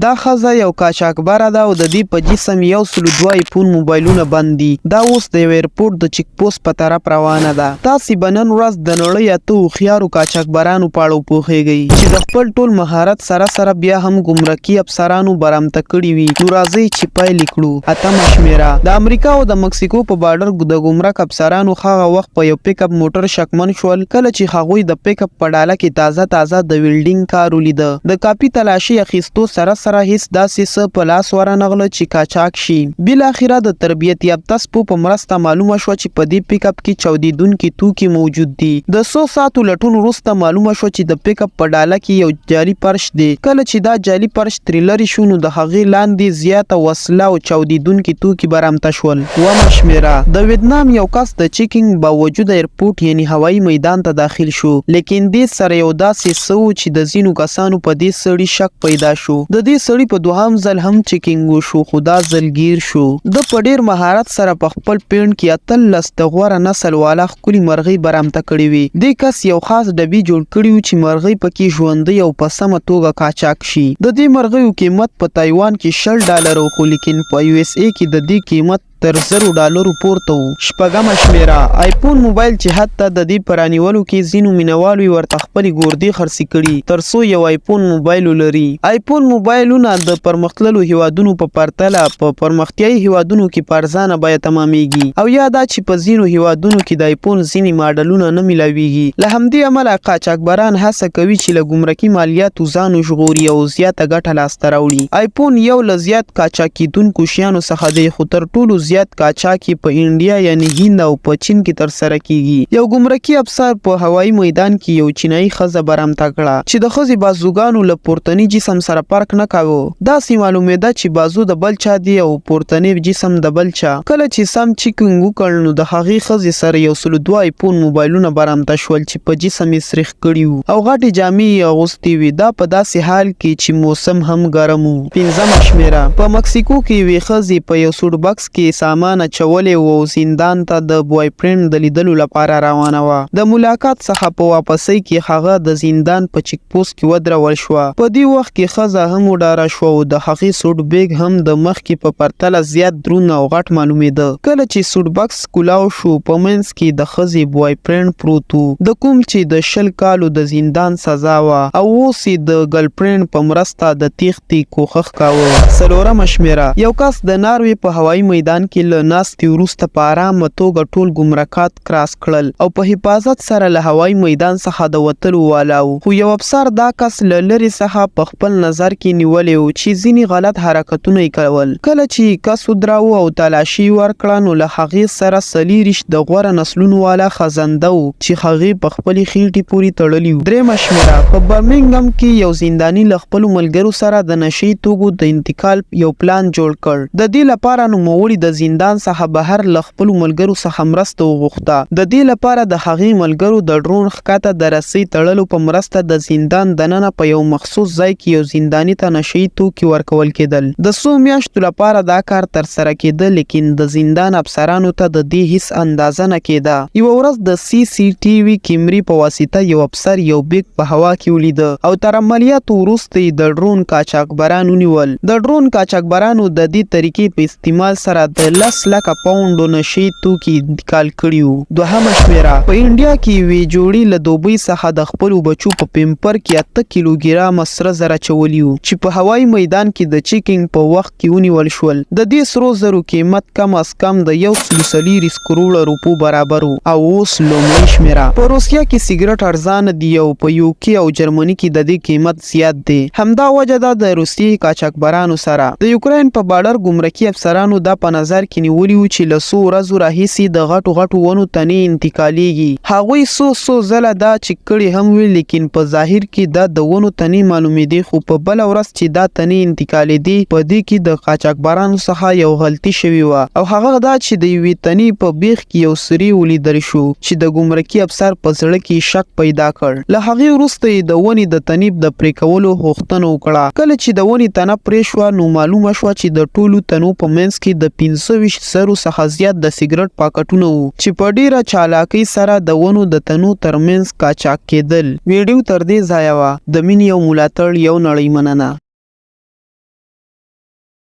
دا ښځه یو قاچاقبره ده او د دې په جسم 102 آیفون موبایلونه بند دي. دا اوس د یو ایرپورټ د چیک پوسټ په طرف روانه ده. تاسې به نن ورځ د نړۍ اته هوښیارو قاچاقبرانو په اړه وپوهیږئ چې د خپل ټول مهارت سره بیا هم ګمرکي افسرانو برمته کړي وي. نو راځئ چې پیل کړو. اتمه شمیره. د امریکا او د مکسیکو په بارډر د ګمرک افسرانو هغه وخت په یو پیک اپ موټر شکمن شول کله چې هغوی د پیک اپ په ډاله کې تازه د ویلډینګ کار ولیده. د کاپي تلاشي اخیستو سره هیڅ داسې څه په لاس ورنغله چې قاچاق شي. بالاخره د تربیت یافته سپو په مرسته معلومه شوه چې په دې پیک اپ کې چاودیدونکي توکي موجود دي. د 100 ساعتو لټون وروسته معلومه شوه چې د پیک اپ په ډاله کې یو جعلي پرش دی. کله چې دا جعلي پرش ترې لرې شو نو د هغې لاندې زیاته وسله او چاودیدونکي توکي برمته شول. اوومه شمیره. د ویتنام یو کس د چیکینګ باوجود ایرپورټ یعنی هوایي میدان ته داخل شو، لیکن دې سره یو داسې څه و چې د ځینو کسانو په دې سړي شک پیدا شو. د دې سړي په دوهم ځل هم چیکینګ وشو خو دا ځل ګیر شو. د په ډیر مهارت سره په خپل پینډ کې 18 د غوره نسل والا ښکلي مرغۍ برمته کړې وي. دې کس یو خاص ډبي جوړ کړی و چې مرغۍ پکې ژوندۍ او په سمه توګه قاچاق شي. د دې مرغیو قیمت په تایوان کې $60 خو لیکن په USA کې د دې قیمت تر $100 پورته و. شپږمه شمیره. آیفون موبایل چې حتی د دې په رانیولو کې ځینو مینوالو یې ورته خپلې ګردې خرڅې کړي تر څو یو آیفون موبایل ولري. آیفون موبایلونه د پرمختللو هیوادونو په پرتله په پرمختیایي هیوادونو کې په ارزانه بیه تمامیږي او یا دا چې په ځینو هیوادونو کې د آیفون ځینې ماډلونه نه میلاویږي. له همدې امله قاچاقبران هڅه کوي چې له ګمرکي مالیاتو ځان وژغوري او زیاته ګټه لاسته راوړي. آیفون یو له زیات قاچاق کیدونکو شیانو څخه دی خو تر ټولو زیات قاچاق په انډیا یعنی هند او په چین کې ترسره کیږي. یو ګمرکي افسر په هوایي میدان کې یو چینایي ښځه برمته کړه چې د ښځې بازوګانو له پورتني جسم سره فرق نه کاوه. داسې معلومېده چې بازو د بل چا دی او پورتنی جسم د بل چا. کله چې سم چیکینګ وکړ نو د هغې ښځې سره 102 آیفون موبایلونه برمته شول چې په جسم یې سریښ کړي وو او غټې جامې یې اغوستې وې. دا په داسې حال کې چې موسم هم ګرم و. پنځمه شمیره. په مکسیکو کې یوې ښځې په یو سوټ بکس کې سامان اچولې و او زندان ته د بوای فرند د لیدلو لپاره روانه وه. د ملاقات څخه په واپسۍ کې هغه د زندان په چیک پوسټ کې ودرول شوه. په دې وخت کې ښځه هم وډاره شوه او د هغې سوټ بیګ هم د مخکې په پرتله زیات دروند او غټ معلومېده. کله چې سوټ بکس کولاو شو په منځ کې د ښځې بوای فرند پروت و د کوم چې د 20 کالو د زندان سزا وه او اوس یې د ګرل فرند په مرسته د تېښتې کوښښ کاوه. څلورمه شمیره. یو کس د ناروې په هوایي میدان کې له ناستې وروسته په ارامه توګه ټول ګمرکات کراس کړل او په حفاظت سره له هوایي میدان څخه د وتلو والا و. خو یو افسر دا کس له لرې څخه په خپل نظر کې نیولی و چې ځینې غلط حرکتونه یې کول. کله چې کس ودراوه او تلاشي ورکړه نو له هغې سره 40 د غوره نسلونو والا خزنده و چې هغې په خپلې خېټې پورې تړلي و. درېمه شمیره. په برمنګهم کې یو زنداني له خپلو ملګرو سره د نشهیي توکو د انتقال یو پلان جوړ کړ. د دې لپاره نوموړي د زندان څخه بهر له خپلو ملګرو څخه مرسته وغوښته. د دې لپاره د هغې ملګرو د ډرون ښکته د رسۍ تړلو په مرسته د زندان دننه په یو مخصوص ځای کې یو زنداني ته نشهیي توکي ورکول کېدل. د 100 میاشتو لپاره دا کار ترسره کېده لیکن د زندان افسرانو ته د دې هیڅ اندازه نه کېده. یوه ورځ د CCTV کیمرې په واسطه یو افسر یو بیګ په هوا کې ولیده او تر عملیاتو وروسته یې د ډرون قاچاقبران ونیول. د ډرون قاچاقبرانو د دې طریقې په استعمال سره د 10 لکه پاونډو نشهیي توکي انتقال کړي وو. دوهمه شمیره. په انډیا کې یوې جوړې له دوبۍ څخه د خپلو بچو په پیمپر کې 8 کیلوګرامه سره زر اچولي وو چې په هوایي میدان کې د چیکینګ په وخت کې ونیول شول. د دې سرو زرو قیمت کم از کم د 140 کروړه روپو برابر و. او اوس لومړۍ شمیره. په روسیه کې سیګرټ ارزانه دي او په UK او جرمني کې د دې قیمت زیات دی. همدا وجه ده د روسیې قاچاقبرانو سره د یوکرین په بارډر ګمرکي افسرانو دا په نظر کې نیولي و چې له 100 ورځو راهیسې د غټو ونو تنې انتقالیږي. هغوی څو ځله دا چیک کړي هم وي لیکن په ظاهر کې دا د ونو تنې معلومېدې خو په بله ورځ چې دا تنې انتقالېدې په دې کې د قاچاقبرانو څخه یو غلطي شوې وه او هغه دا چې د یوې تنې په بیخ کې یو سري ولیدل شو چې د ګمرکي افسر په زړه کې شک پیدا کړ. له هغې وروسته یې د ونې د تنې د پرې کولو غوښتنه وکړه. کله چې د ونې تنه پرې شوه نو معلومه شوه چې د ټولو تنو په منځ کې د 25 څخه زیات د سیګرټ پاکټونه وو چې په ډیره چالاکۍ سره د ونو د تنو ترمنځ قاچاق کېدل. ویډیو تر دې ځایه وه. د مینې او ملاتړ یو نړۍ مننه.